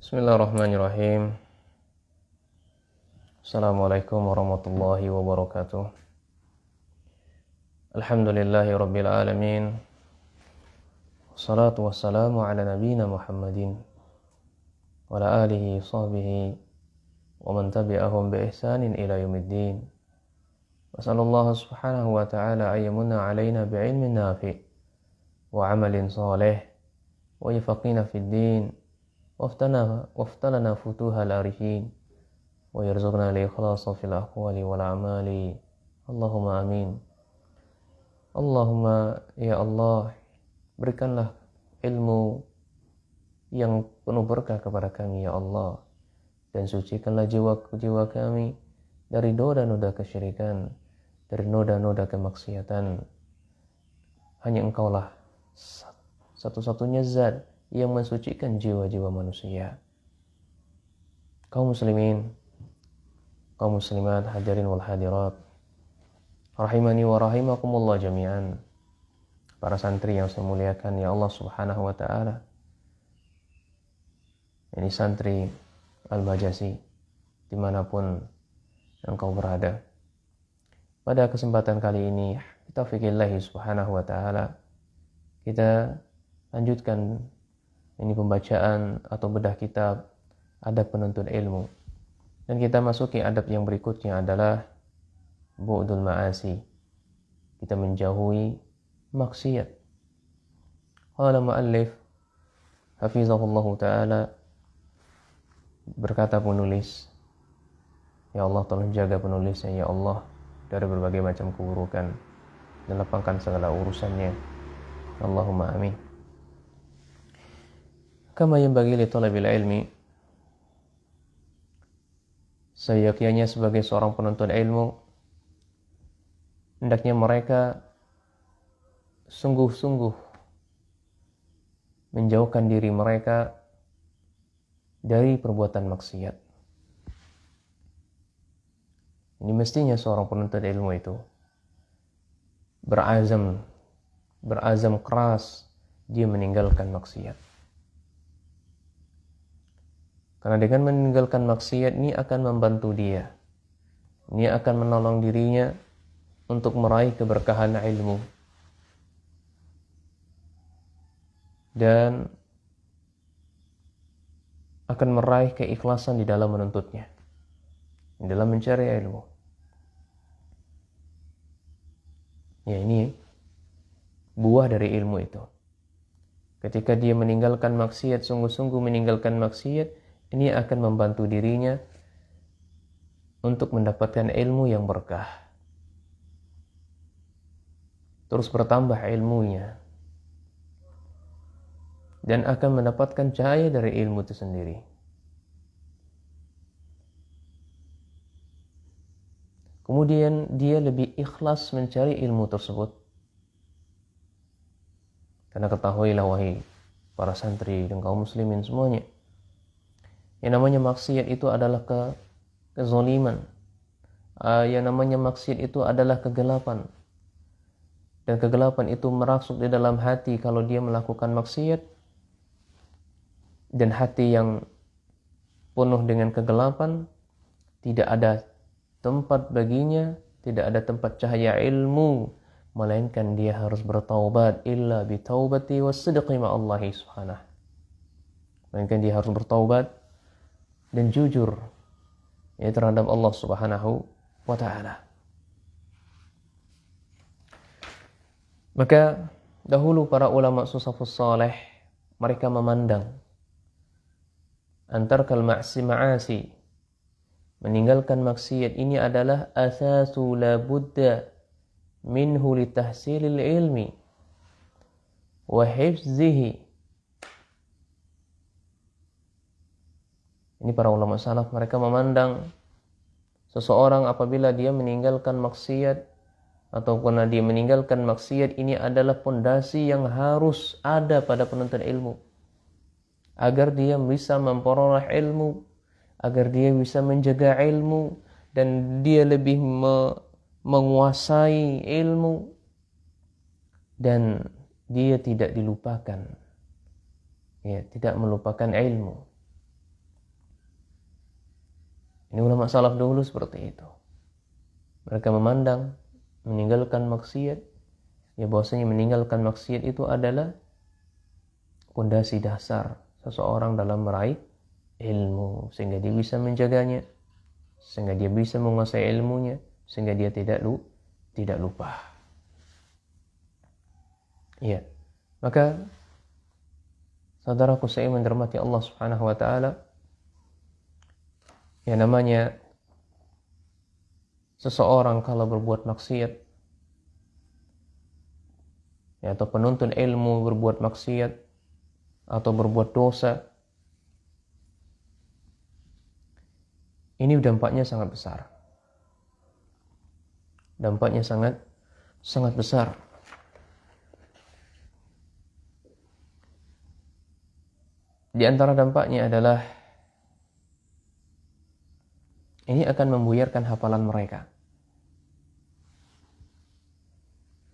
Bismillahirrahmanirrahim. Assalamualaikum warahmatullahi wabarakatuh. Alhamdulillahi rabbil alamin. Wassalatu wassalamu ala nabiyyina Muhammadin wa ala alihi sahbihi wa man tabi'ahum bi ihsanin ila yaumiddin. Wassallallahu subhanahu wa ta'ala ayyamunna alaina bi'ilmin nafi' wa amalin salih wa yafaqina fid din waftalana futuhal arifin wa yarzuqna al-ikhlasa fil aqwali wal a'mali. Allahumma amin. Allahumma ya Allah, berikanlah ilmu yang penuh berkah kepada kami ya Allah, dan sucikanlah jiwa kami dari noda-noda kesyirikan, dari noda-noda kemaksiatan. Hanya Engkaulah satu-satunya zat yang mensucikan jiwa-jiwa manusia. Kaum muslimin, kaum muslimat, hadirin wal hadirat, rahimani wa rahimakumullah jami'an. Para santri yang saya muliakan ya Allah subhanahu wa ta'ala. Ini santri Al-Majasi, dimanapun engkau berada. Pada kesempatan kali ini, bitaufiqillahi subhanahu wa ta'ala, kita lanjutkan ini pembacaan atau bedah kitab adab penuntut ilmu. Dan kita masuki adab yang berikutnya adalah bu'dul ma'asi. Kita menjauhi maksiat. Qala mu'allif hafizahullahu ta'ala, berkata penulis, ya Allah tolong jaga penulisnya ya Allah dari berbagai macam keburukan dan lapangkan segala urusannya. Allahumma amin. Kama yanbaghi li talabil ilmi, seyogyanya sebagai seorang penuntut ilmu, hendaknya mereka sungguh-sungguh menjauhkan diri mereka dari perbuatan maksiat. Ini mestinya seorang penuntut ilmu itu berazam keras dia meninggalkan maksiat. Karena dengan meninggalkan maksiat ini akan membantu dia. Ini akan menolong dirinya untuk meraih keberkahan ilmu. Dan akan meraih keikhlasan di dalam menuntutnya, di dalam mencari ilmu. Ya, ini buah dari ilmu itu. Ketika dia meninggalkan maksiat, sungguh-sungguh meninggalkan maksiat, ini akan membantu dirinya untuk mendapatkan ilmu yang berkah. Terus bertambah ilmunya. Dan akan mendapatkan cahaya dari ilmu itu sendiri. Kemudian dia lebih ikhlas mencari ilmu tersebut. Karena ketahuilah wahai para santri dan kaum muslimin semuanya, yang namanya maksiat itu adalah kezaliman. Yang namanya maksiat itu adalah kegelapan. Dan kegelapan itu merasuk di dalam hati kalau dia melakukan maksiat. Dan hati yang penuh dengan kegelapan, tidak ada tempat baginya, tidak ada tempat cahaya ilmu, melainkan dia harus bertaubat. Illa bitaubati wassidqi ma'allahi subhanahu. Melainkan dia harus bertaubat dan jujur ya terhadap Allah subhanahu wa ta'ala. Maka dahulu para ulama salafus saleh, mereka memandang antarkal ma'asi, meninggalkan maksiat ini adalah asasu la budda minhu litahsilil ilmi wa hifzihi. Ini para ulama salaf, mereka memandang seseorang apabila dia meninggalkan maksiat ataupun dia meninggalkan maksiat, ini adalah pondasi yang harus ada pada penuntut ilmu agar dia bisa memperoleh ilmu, agar dia bisa menjaga ilmu dan dia lebih menguasai ilmu dan dia tidak dilupakan, ya, tidak melupakan ilmu. Ini ulama salaf dulu seperti itu. Mereka memandang meninggalkan maksiat, ya bahwasanya meninggalkan maksiat itu adalah pondasi dasar seseorang dalam meraih ilmu, sehingga dia bisa menjaganya, sehingga dia bisa menguasai ilmunya, sehingga dia tidak lupa. Ya, maka saudaraku saya menghormati Allah Subhanahu wa taala, yang namanya seseorang kalau berbuat maksiat, ya, atau penuntut ilmu berbuat maksiat atau berbuat dosa, ini dampaknya sangat besar. Dampaknya sangat besar. Di antara dampaknya adalah ini akan membuyarkan hafalan mereka.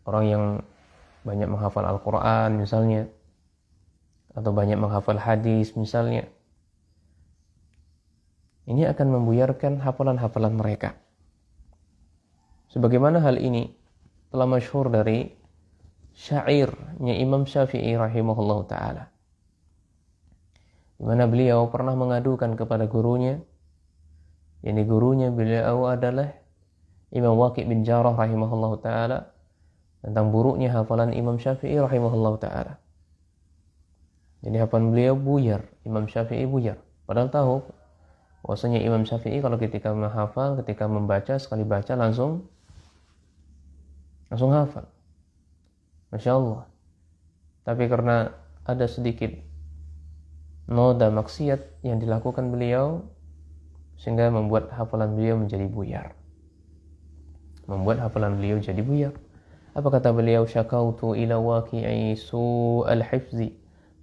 Orang yang banyak menghafal Al-Quran misalnya, atau banyak menghafal hadis misalnya, ini akan membuyarkan hafalan-hafalan mereka. Sebagaimana hal ini telah masyhur dari syairnya Imam Syafi'i rahimahullah ta'ala, di mana beliau pernah mengadukan kepada gurunya, yakni gurunya beliau adalah Imam Waqi' bin Jarrah rahimahullah ta'ala, tentang buruknya hafalan Imam Syafi'i rahimahullah ta'ala. Jadi hafalan beliau buyar, Imam Syafi'i buyar. Padahal tahu bahwasanya Imam Syafi'i kalau ketika menghafal, ketika membaca, sekali baca langsung hafal. Masya Allah. Tapi karena ada sedikit noda maksiat yang dilakukan beliau, sehingga membuat hafalan beliau menjadi buyar. Apa kata beliau? Syakautu ila waqi'i su'al hifzi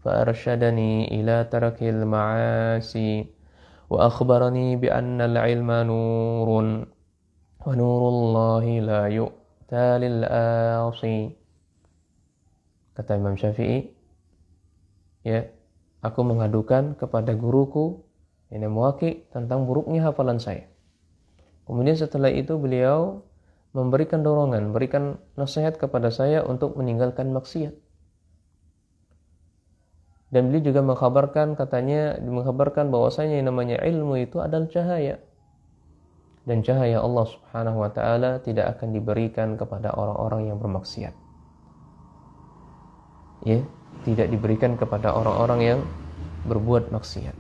fa arsyadani ila tarakil ma'asi wa akhbarani bi anna al-ilma nurun wa nurullahi la yu'ta lil asi. Kata Imam Syafi'i, ya, aku mengadukan kepada guruku ini Waqi' tentang buruknya hafalan saya. Kemudian setelah itu beliau memberikan dorongan, memberikan nasihat kepada saya untuk meninggalkan maksiat. Dan beliau juga mengkhabarkan bahwasanya yang namanya ilmu itu adalah cahaya. Dan cahaya Allah Subhanahu wa taala tidak akan diberikan kepada orang-orang yang bermaksiat. Ya, tidak diberikan kepada orang-orang yang berbuat maksiat.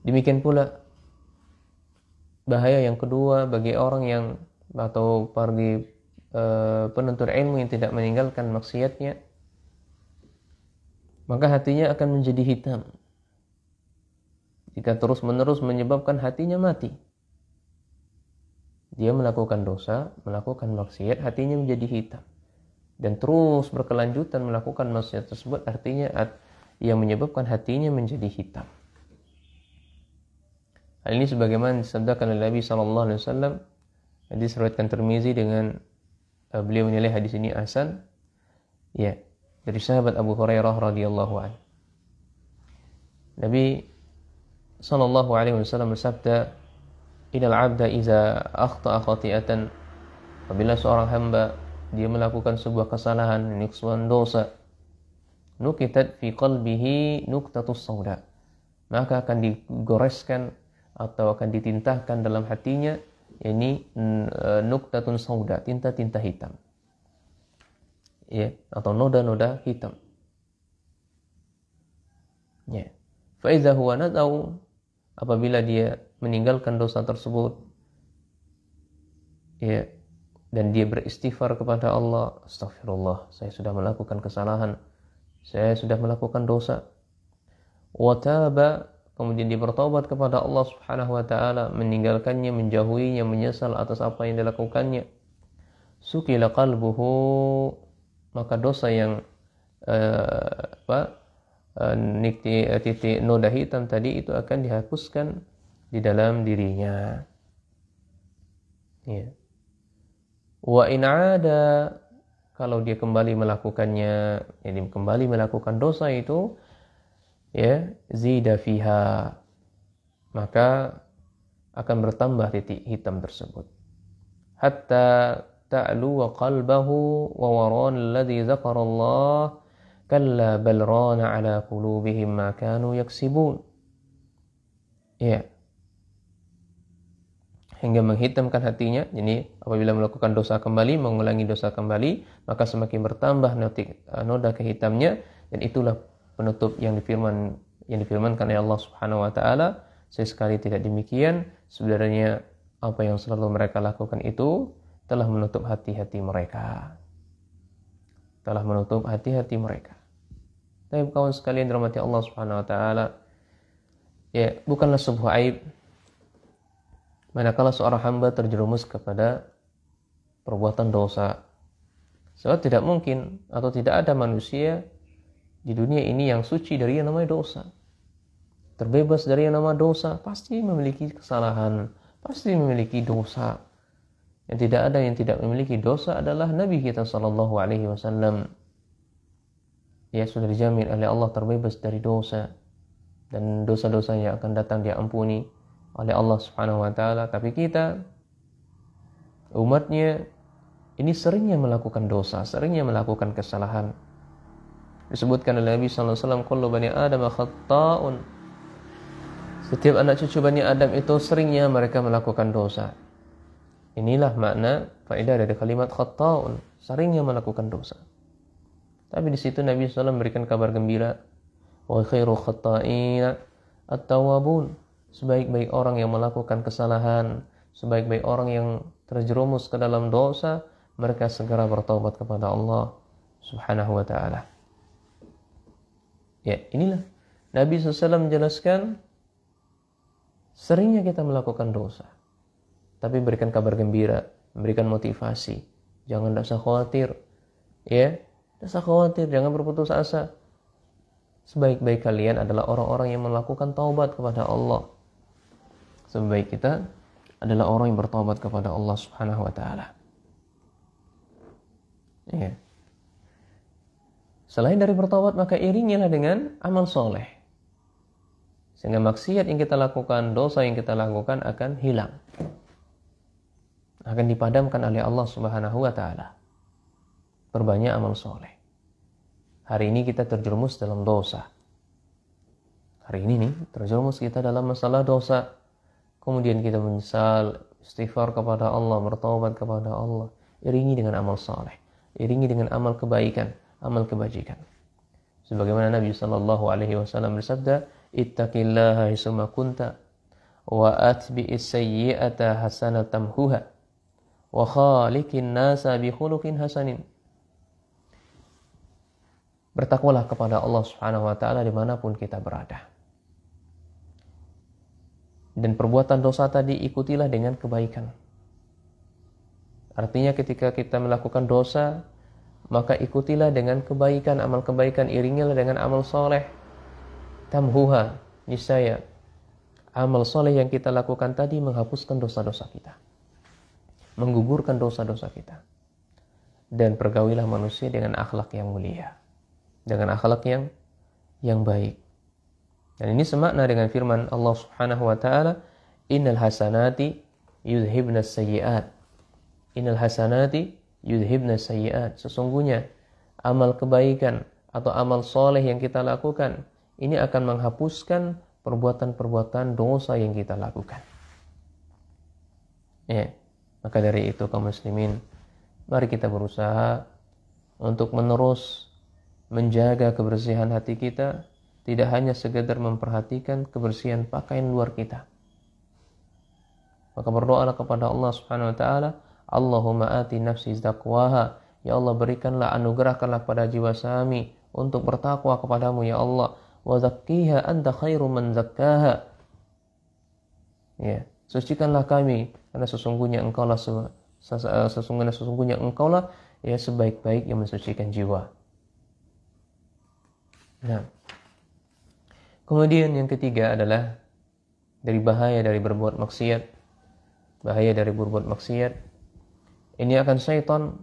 Demikian pula bahaya yang kedua bagi orang yang atau bagi penuntut ilmu yang tidak meninggalkan maksiatnya, maka hatinya akan menjadi hitam. Jika terus-menerus menyebabkan hatinya mati, dia melakukan dosa, melakukan maksiat, hatinya menjadi hitam, dan terus berkelanjutan melakukan maksiat tersebut, artinya yang menyebabkan hatinya menjadi hitam. Hal ini sebagaimana disabdakan oleh Nabi SAW, hadis riwayatkan Tirmizi dengan beliau menilai hadis ini hasan, ya, dari sahabat Abu Hurairah radhiyallahu anhu. Nabi SAW bersabda, "Innal 'abda idza akhta'a khati'atan", apabila seorang hamba dia melakukan sebuah kesalahan, sebuah dosa, nukitat fi qalbihi nuqtatus sauda, maka akan digoreskan atau akan ditintahkan dalam hatinya, ini nuqtatun sauda, tinta-tinta hitam, ya, atau noda-noda hitam. Ya. Fa idza huwa nadau, apabila dia meninggalkan dosa tersebut, ya, dan dia beristighfar kepada Allah, astagfirullah, saya sudah melakukan kesalahan, saya sudah melakukan dosa. Wa taba, kemudian dia bertaubat kepada Allah Subhanahu wa taala, meninggalkannya, menjauhinya, menyesal atas apa yang dilakukannya. Sukila qalbuhu, maka dosa yang titik noda hitam tadi itu akan dihapuskan di dalam dirinya. Ya. Wa in ada, kalau dia kembali melakukannya, jadi kembali melakukan dosa itu, ya zida fiha, maka akan bertambah titik hitam tersebut. Hatta ta'lu wa qalbahu wa waran alladhi zakarallah kalla bal rana ala qulubihim ma kanu yaksibun. Ya. Hingga menghitamkan hatinya. Jadi apabila melakukan dosa kembali, mengulangi dosa kembali, maka semakin bertambah noda kehitamnya, dan itulah penutup yang difirmankan oleh Allah Subhanahu wa taala. Sesekali tidak demikian, sebenarnya apa yang selalu mereka lakukan itu telah menutup hati-hati mereka. Telah menutup hati-hati mereka. Tapi kawan sekalian dirahmati Allah Subhanahu wa taala, ya, bukanlah sebuah aib manakala seorang hamba terjerumus kepada perbuatan dosa. Sebab tidak mungkin atau tidak ada manusia di dunia ini yang suci dari yang namanya dosa. Terbebas dari yang namanya dosa, pasti memiliki kesalahan, pasti memiliki dosa. Yang tidak ada yang tidak memiliki dosa adalah Nabi kita sallallahu alaihi wasallam. Ya, sudah dijamin oleh Allah terbebas dari dosa, dan dosa-dosanya akan datang diampuni oleh Allah Subhanahu wa taala. Tapi kita, umatnya, ini seringnya melakukan dosa, seringnya melakukan kesalahan. Disebutkan oleh Nabi sallallahu alaihi wasallam, kullu bani Adam khata'un. Setiap anak cucu Bani Adam itu seringnya mereka melakukan dosa. Inilah makna faedah dari kalimat khata'un, seringnya melakukan dosa. Tapi di situ Nabi SAW memberikan kabar gembira, wa khairu khata'ina at-tawwabun. Sebaik-baik orang yang melakukan kesalahan, sebaik-baik orang yang terjerumus ke dalam dosa, mereka segera bertaubat kepada Allah Subhanahu wa taala. Ya, inilah Nabi SAW menjelaskan, seringnya kita melakukan dosa, tapi berikan kabar gembira, memberikan motivasi. Jangan rasa khawatir, ya, rasa khawatir, jangan berputus asa. Sebaik-baik kalian adalah orang-orang yang melakukan taubat kepada Allah. Sebaik kita adalah orang yang bertaubat kepada Allah Subhanahu wa taala. Ya. Selain dari bertaubat, maka iringilah dengan amal soleh, sehingga maksiat yang kita lakukan, dosa yang kita lakukan akan hilang, akan dipadamkan oleh Allah Subhanahu wa taala. Perbanyak amal soleh. Hari ini kita terjerumus dalam dosa. Hari ini nih terjerumus kita dalam masalah dosa. Kemudian kita menyesal, istighfar kepada Allah, bertaubat kepada Allah. Iringi dengan amal saleh, iringi dengan amal kebaikan, amal kebajikan. Sebagaimana Nabi sallallahu alaihi wasallam bersabda, "Ittaqillaha haitsuma kunta wa atbi'is sayyi'ata hasanatan tamhuha wa khaliqin nasa bi khuluqin hasanin." Bertakwalah kepada Allah Subhanahu wa taala dimanapun kita berada. Dan perbuatan dosa tadi ikutilah dengan kebaikan. Artinya ketika kita melakukan dosa, maka ikutilah dengan kebaikan, amal kebaikan, iringilah dengan amal soleh. Tamhuha, niscaya amal soleh yang kita lakukan tadi menghapuskan dosa-dosa kita, menggugurkan dosa-dosa kita. Dan pergaulilah manusia dengan akhlak yang mulia, dengan akhlak yang baik. Dan ini semakna dengan firman Allah Subhanahu wa taala, "Innal hasanati yudhibnas sayyi'at." Innal hasanati yudhibnas sayyi'at. Sesungguhnya amal kebaikan atau amal soleh yang kita lakukan ini akan menghapuskan perbuatan-perbuatan dosa yang kita lakukan. Ya, maka dari itu kaum muslimin, mari kita berusaha untuk menerus menjaga kebersihan hati kita. Tidak hanya sekedar memperhatikan kebersihan pakaian luar kita. Maka berdoalah kepada Allah Subhanahu wa taala, Allahumma ati nafsi taqwaha. Ya Allah, berikanlah, anugerahkanlah pada jiwa kami untuk bertakwa kepadamu ya Allah. Wa zakkiha anta khairu man zakkaha. Ya, sucikanlah kami karena sesungguhnya engkaulah ya sebaik-baik yang mensucikan jiwa. Nah, kemudian yang ketiga adalah dari bahaya dari berbuat maksiat. Bahaya dari berbuat maksiat. Ini akan syaitan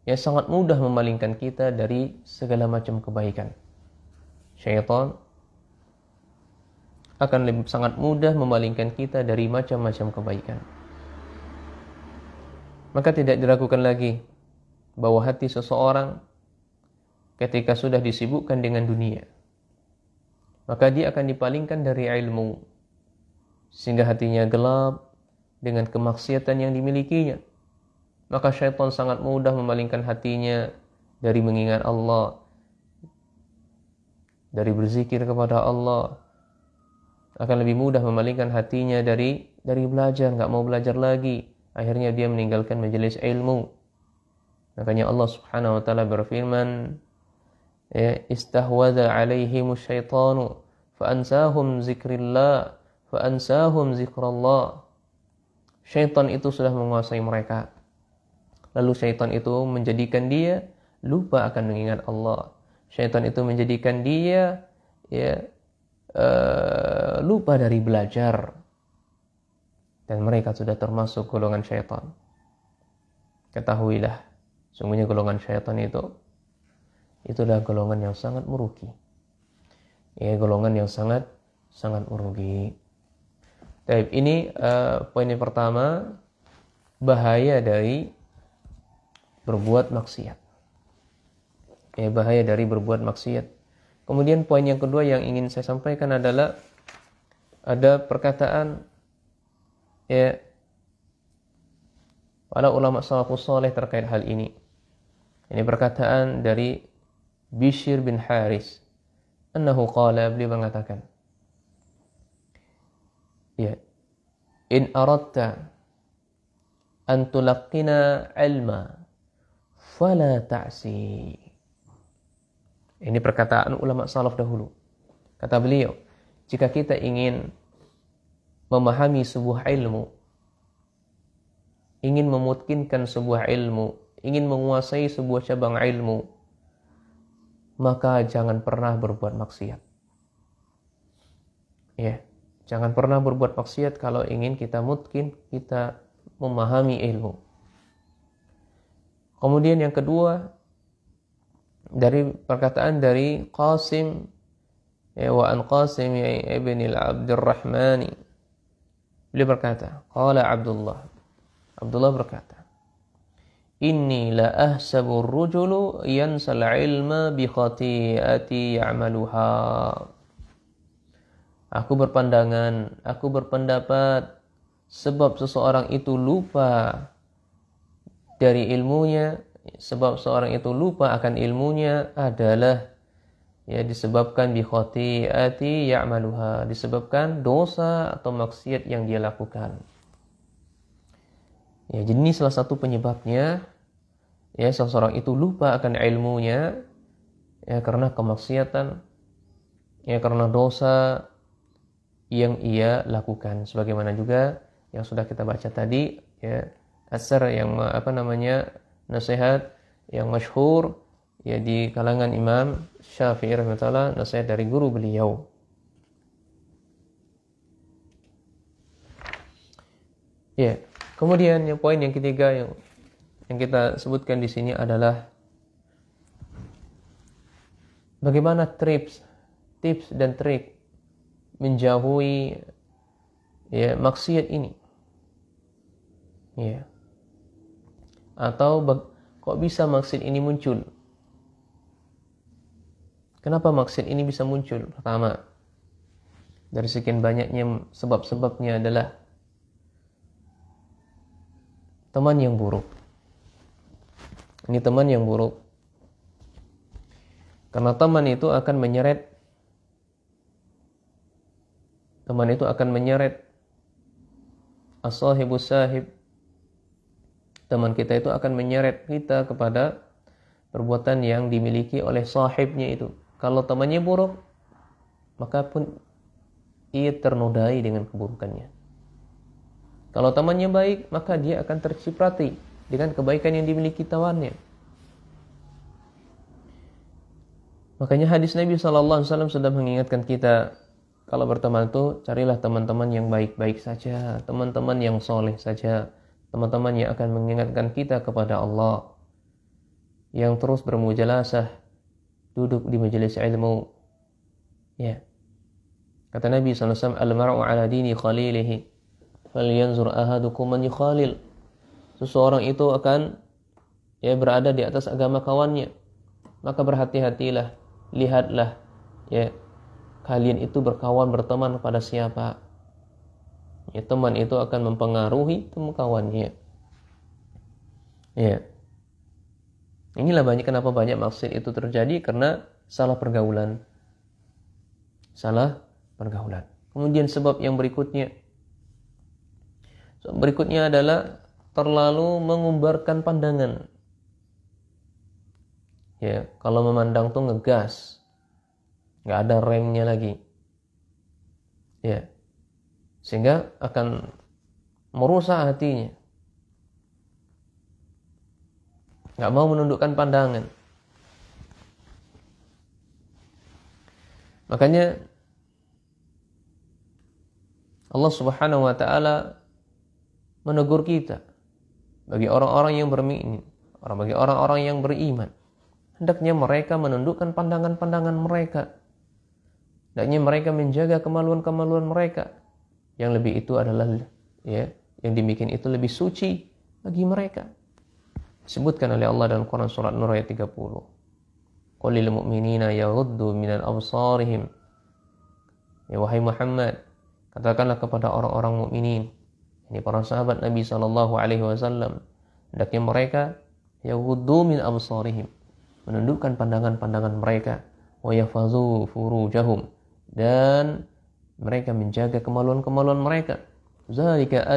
yang sangat mudah memalingkan kita dari segala macam kebaikan. Syaitan akan sangat mudah memalingkan kita dari macam-macam kebaikan. Maka tidak diragukan lagi bahwa hati seseorang ketika sudah disibukkan dengan dunia, maka dia akan dipalingkan dari ilmu, sehingga hatinya gelap dengan kemaksiatan yang dimilikinya. Maka syaitan sangat mudah memalingkan hatinya dari mengingat Allah, dari berzikir kepada Allah. Akan lebih mudah memalingkan hatinya dari belajar, nggak mau belajar lagi. Akhirnya dia meninggalkan majelis ilmu. Makanya Allah Subhanahu wa taala berfirman, ya, istahwadha alaihimus syaitanu faansahum zikrillah faansahum zikrallah. Syaitan itu sudah menguasai mereka. Lalu syaitan itu menjadikan dia lupa akan mengingat Allah. Syaitan itu menjadikan dia lupa dari belajar. Dan mereka sudah termasuk golongan syaitan. Ketahuilah, sungguhnya golongan syaitan itulah golongan yang sangat merugi. Ya, golongan yang sangat merugi. Baik, ini poin yang pertama, bahaya dari berbuat maksiat. Ya, bahaya dari berbuat maksiat. Kemudian poin yang kedua yang ingin saya sampaikan adalah ada perkataan para ulama salafus saleh terkait hal ini. Ini perkataan dari Bishr bin Haris. Annahu qala, beliau mengatakan, in aradta an tulaqqina ilma fala ta'si. Ini perkataan ulama salaf dahulu. Kata beliau, jika kita ingin memahami sebuah ilmu, ingin memutkinkan sebuah ilmu, ingin menguasai sebuah cabang ilmu, maka jangan pernah berbuat maksiat. Ya, jangan pernah berbuat maksiat kalau ingin kita mutkin, kita memahami ilmu. Kemudian yang kedua, dari perkataan dari Qasim, wa an Qasim ibn al-Abdurrahmani, beliau berkata, qala Abdullah berkata, inni la ahsabu ar-rajulu yansal ilma bi khati'ati ya'maluha. Aku berpendapat sebab seseorang itu lupa dari ilmunya, sebab seorang itu lupa akan ilmunya adalah disebabkan bi khati'ati ya'maluha, disebabkan dosa atau maksiat yang dia lakukan. Jadi ini salah satu penyebabnya, seseorang itu lupa akan ilmunya, karena kemaksiatan, karena dosa yang ia lakukan. Sebagaimana juga yang sudah kita baca tadi, asar yang nasihat yang masyhur di kalangan Imam Syafi'i rahimahullah, nasihat dari guru beliau. Kemudian poin yang ketiga yang kita sebutkan di sini adalah bagaimana tips dan trik menjauhi maksiat ini. Atau kok bisa maksiat ini muncul? Kenapa maksiat ini bisa muncul? Pertama, dari sekian banyaknya sebab-sebabnya adalah teman yang buruk. Ini teman yang buruk. Karena teman itu akan menyeret as-sahibus sahib. Teman kita itu akan menyeret kita kepada perbuatan yang dimiliki oleh sahibnya itu. Kalau temannya buruk, maka pun ia ternodai dengan keburukannya. Kalau temannya baik, maka dia akan terciprati dengan kebaikan yang dimiliki tawannya. Makanya hadis Nabi SAW sudah mengingatkan kita, kalau berteman itu carilah teman-teman yang baik-baik saja, teman-teman yang soleh saja, teman-teman yang akan mengingatkan kita kepada Allah, yang terus bermujalasah, duduk di majelis ilmu, Kata Nabi SAW, al-mar'u ala dini khalilihi, falyanzur ahadukum man yukhalil. Seseorang itu akan berada di atas agama kawannya. Maka berhati-hatilah, lihatlah kalian itu berkawan berteman kepada siapa. Teman itu akan mempengaruhi teman kawannya. Inilah kenapa banyak maksiat itu terjadi, karena salah pergaulan. Kemudian sebab yang berikutnya adalah terlalu mengumbarkan pandangan. Kalau memandang tuh ngegas, nggak ada remnya lagi. Sehingga akan merusak hatinya. Nggak mau menundukkan pandangan. Makanya Allah Subhanahu wa taala menegur kita bagi orang-orang yang bagi orang-orang yang beriman. Hendaknya mereka menundukkan pandangan-pandangan mereka. Hendaknya mereka menjaga kemaluan-kemaluan mereka. Yang lebih itu adalah yang demikian itu lebih suci bagi mereka. Disebutkan oleh Allah dalam Quran surat Nur ayat 30. Qul lil mu'minina yaghuddu minal absarihim. Wahai Muhammad, katakanlah kepada orang-orang mukminin, ini para sahabat Nabi sallallahu alaihi wasallam, hendaknya mereka yaghuddu min absarihim, menundukkan pandangan-pandangan mereka, wa yahfazu furujahum, dan mereka menjaga kemaluan-kemaluan mereka. Zalika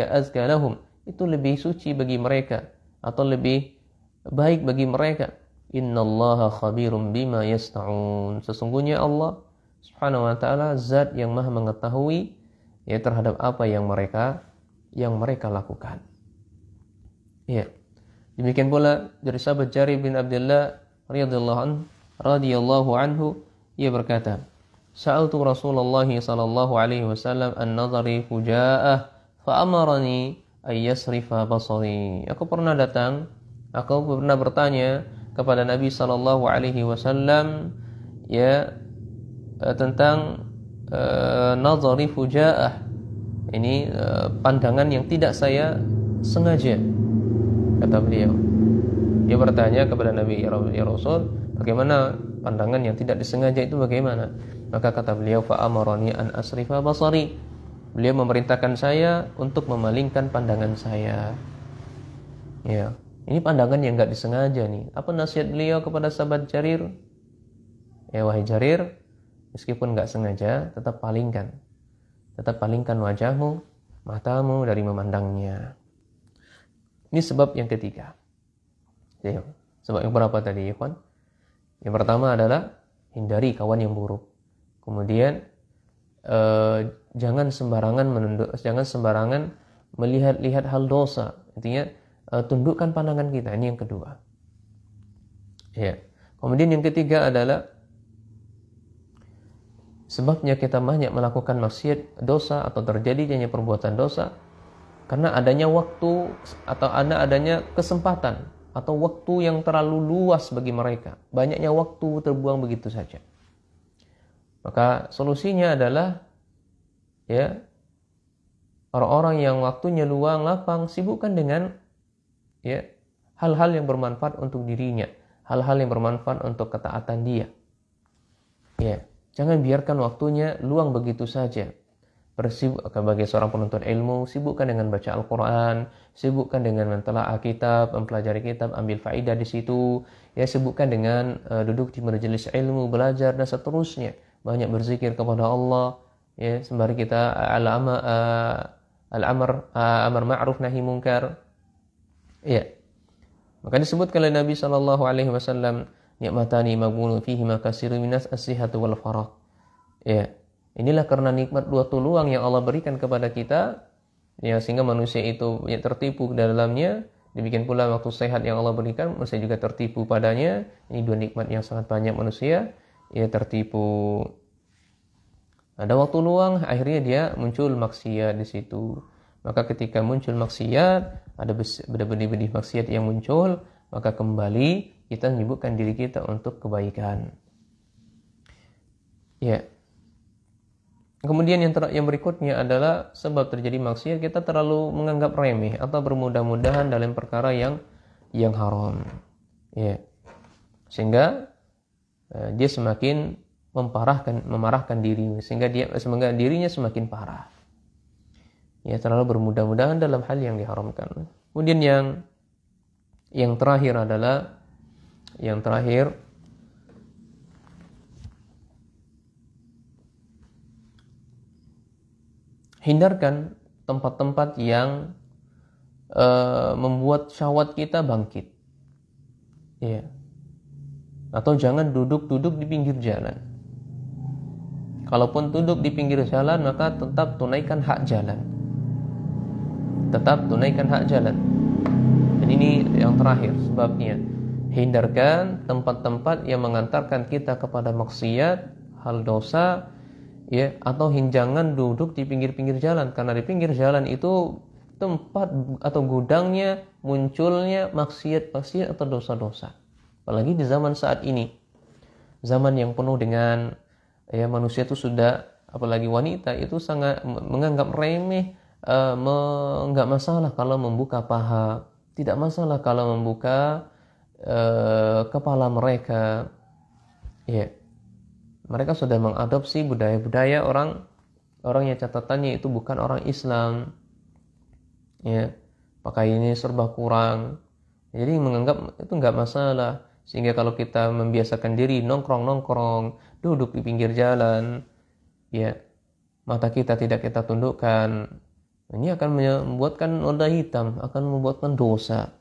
azka lahum, itu lebih suci bagi mereka atau lebih baik bagi mereka. Innallaha khabirum bima yasna'un. Sesungguhnya Allah Subhanahu wa taala zat yang Maha mengetahui terhadap apa yang mereka lakukan. Demikian pula dari sahabat Jarir bin Abdullah radhiyallahu anhu, ia berkata, Sa'altu Rasulullah sallallahu alaihi wasallam an-nadhari fuja'ah fa amarani ay yasrifa basari. Aku pernah bertanya kepada Nabi sallallahu alaihi wasallam tentang nadhari fuja'ah. Ini pandangan yang tidak saya sengaja, kata beliau. Dia bertanya kepada Nabi, ya Rasul, bagaimana pandangan yang tidak disengaja itu bagaimana? Maka kata beliau, fa amarani an asrifa basari. Beliau memerintahkan saya untuk memalingkan pandangan saya. Ini pandangan yang enggak disengaja nih. Apa nasihat beliau kepada sahabat Jarir? Wahai Jarir, meskipun enggak sengaja, tetap palingkan wajahmu, matamu dari memandangnya. Ini sebab yang ketiga. Sebab yang berapa tadi, ikhwan? Yang pertama adalah hindari kawan yang buruk. Kemudian jangan sembarangan melihat-lihat hal dosa. Intinya tundukkan pandangan kita. Ini yang kedua. Kemudian yang ketiga adalah sebabnya kita banyak melakukan maksiat, dosa atau terjadinya perbuatan dosa karena adanya waktu atau adanya kesempatan atau waktu yang terlalu luas bagi mereka. Banyaknya waktu terbuang begitu saja. Maka solusinya adalah orang-orang yang waktunya luang, lapang, sibukkan dengan hal-hal yang bermanfaat untuk dirinya, hal-hal yang bermanfaat untuk ketaatan dia. Jangan biarkan waktunya luang begitu saja. Sebagai seorang penuntut ilmu, sibukkan dengan baca Al-Quran, sibukkan dengan mentelaah kitab, mempelajari kitab, ambil faedah di situ, sibukkan dengan duduk di majelis ilmu, belajar dan seterusnya. Banyak berzikir kepada Allah, sembari kita amar ma'ruf nahi munkar. Maka disebutkan oleh Nabi sallallahu alaihi wasallam, ni'matani maghbunun fihi ma katsirun minas as-sihhatu wal faragh. Inilah karena nikmat dua peluang yang Allah berikan kepada kita, sehingga manusia itu tertipu di dalamnya. Demikian pula waktu sehat yang Allah berikan, manusia juga tertipu padanya. Ini dua nikmat yang sangat banyak manusia tertipu. Ada waktu luang, akhirnya dia muncul maksiat di situ. Maka ketika muncul maksiat, ada benih-benih maksiat yang muncul, maka kembali kita menyibukkan diri kita untuk kebaikan. Kemudian yang berikutnya adalah sebab terjadi maksiat, kita terlalu menganggap remeh atau bermudah-mudahan dalam perkara yang haram. Ya. Sehingga dia semakin memarahkan diri, sehingga dirinya semakin parah. Ya, terlalu bermudah-mudahan dalam hal yang diharamkan. Kemudian yang terakhir adalah hindarkan tempat-tempat yang membuat syahwat kita bangkit. Ya. Atau jangan duduk-duduk di pinggir jalan. Kalaupun duduk di pinggir jalan, maka tetap tunaikan hak jalan. Dan ini yang terakhir sebabnya. Hindarkan tempat-tempat yang mengantarkan kita kepada maksiat, hal dosa, ya, atau jangan duduk di pinggir-pinggir jalan, karena di pinggir jalan itu tempat atau gudangnya munculnya maksiat atau dosa-dosa. Apalagi di zaman saat ini, zaman yang penuh dengan manusia itu sudah, apalagi wanita itu sangat menganggap remeh, enggak masalah kalau membuka paha, tidak masalah kalau membuka kepala mereka. Ya. Mereka sudah mengadopsi budaya-budaya orang yang catatannya itu bukan orang Islam. Ya, pakaiannya serba kurang. Jadi menganggap itu enggak masalah. Sehingga kalau kita membiasakan diri nongkrong, duduk di pinggir jalan, ya, mata kita tidak kita tundukkan, ini akan membuatkan noda hitam, akan membuatkan dosa.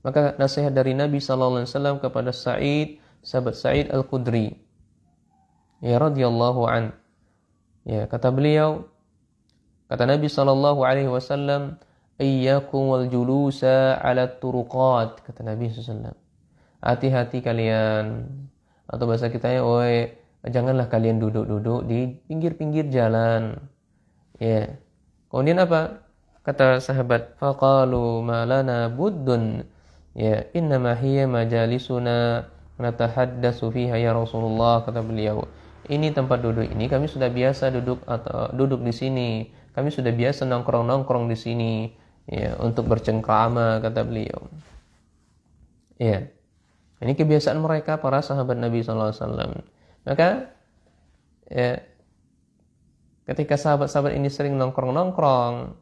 Maka nasihat dari Nabi SAW kepada sahabat Sa'id Al-Khudri, ya radhiyallahu an. Ya, kata Nabi SAW, iyyakum wal julusa 'ala turuqat, kata Nabi SAW. Hati-hati kalian, atau bahasa kitanya, janganlah kalian duduk-duduk di pinggir-pinggir jalan. Ya. Kemudian apa? Kata sahabat, faqalu ma lana buddun, ya, innama hiya majalisuna natahaddatsu fiha ya Rasulullah, kata beliau. Ini tempat duduk ini kami sudah biasa duduk di sini. Kami sudah biasa nongkrong-nongkrong di sini, ya, untuk bercengkrama, kata beliau. Ya. Ini kebiasaan mereka para sahabat Nabi SAW. Maka ya, ketika sahabat-sahabat ini sering nongkrong-nongkrong,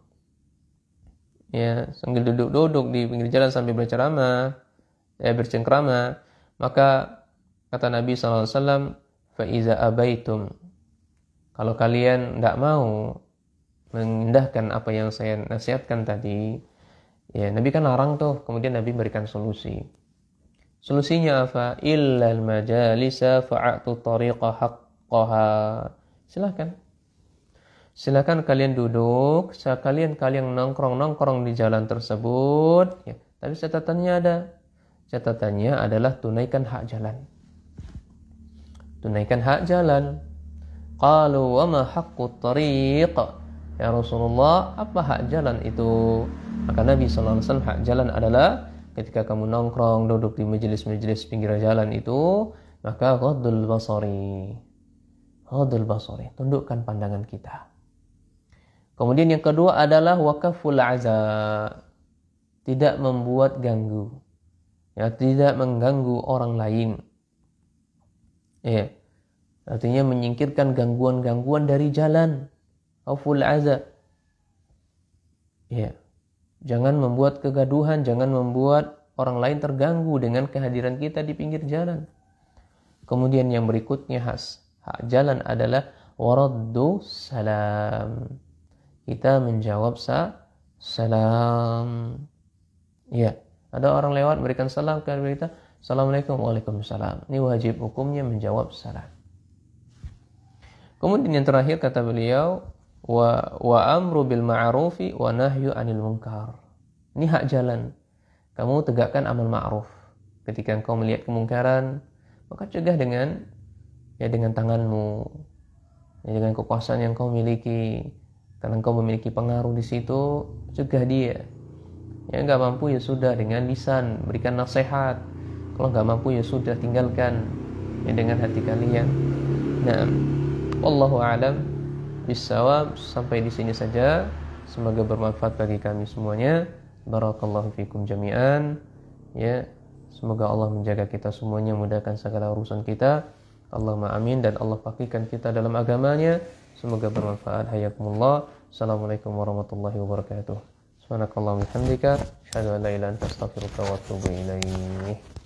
ya, sambil duduk-duduk di pinggir jalan sambil bercengkrama, maka kata Nabi SAW, fa iza abaitum, kalau kalian tidak mau mengindahkan apa yang saya nasihatkan tadi, ya, Nabi kan larang tuh, kemudian Nabi berikan solusi. Solusinya apa? Illal majalisa fa'atu tariqa haqqaha. Silakan kalian duduk, kalian nongkrong di jalan tersebut, ya. Tapi catatannya adalah tunaikan hak jalan. Qalu wa ma haqqut tariq, ya Rasulullah, apa hak jalan itu? Maka Nabi SAW, hak jalan adalah ketika kamu nongkrong, duduk di majelis-majelis pinggir jalan itu, maka ghaddul basari, tundukkan pandangan kita. Kemudian yang kedua adalah wakaful aza, tidak membuat ganggu, ya, tidak mengganggu orang lain. Ya, artinya menyingkirkan gangguan-gangguan dari jalan. Wakaful aza, ya. Jangan membuat kegaduhan, jangan membuat orang lain terganggu dengan kehadiran kita di pinggir jalan. Kemudian yang berikutnya hak jalan adalah waraddu salam. Kita menjawab salam. Ya, ada orang lewat berikan salam kepada kita, Assalamualaikum, waalaikumsalam. Ini wajib hukumnya menjawab salam. Kemudian yang terakhir kata beliau, wa amru bil ma'rufi wa nahyu 'anil munkar. Ini hak jalan. Kamu tegakkan amal ma'ruf. Ketika engkau melihat kemungkaran, maka cegah dengan tanganmu, ya, dengan kekuasaan yang kau miliki. Karena engkau memiliki pengaruh di situ, cegah dia. Ya, enggak mampu ya sudah, dengan lisan berikan nasihat. Kalau enggak mampu ya sudah, tinggalkan, ya, dengan hati kalian. Nah, wallahu a'lam. bisawab. Sampai di sini saja. Semoga bermanfaat bagi kami semuanya. Barakallahu fikum jami'an. Ya, semoga Allah menjaga kita semuanya, mudahkan segala urusan kita. Allahumma amin. Dan Allah fakihkan kita dalam agamanya. Semoga bermanfaat. Hayakumullah. Assalamualaikum warahmatullahi wabarakatuh. Subhanakallahumma wa bihamdika, asyhadu an la ilaha illa anta, astaghfiruka wa atubu ilaik.